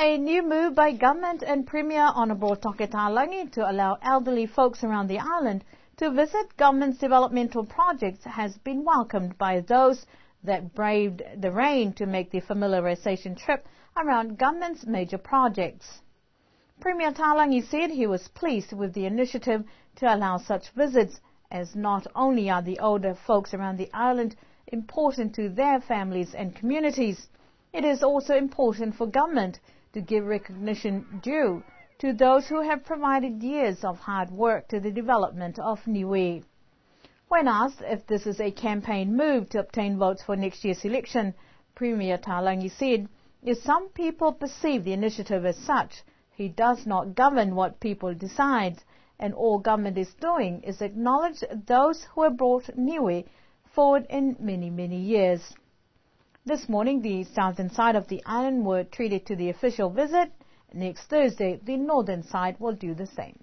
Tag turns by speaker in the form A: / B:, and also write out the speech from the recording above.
A: A new move by government and Premier Honourable Toke Talangi to allow elderly folks around the island to visit government's developmental projects has been welcomed by those that braved the rain to make the familiarisation trip around government's major projects. Premier Talangi said he was pleased with the initiative to allow such visits, as not only are the older folks around the island important to their families and communities, it is also important for government to give recognition due to those who have provided years of hard work to the development of Niue. When asked if this is a campaign move to obtain votes for next year's election, Premier Talangi said, if some people perceive the initiative as such, he does not govern what people decide, and all government is doing is acknowledge those who have brought Niue forward in many, many years. This morning, the southern side of the island were treated to the official visit. Next Thursday, the northern side will do the same.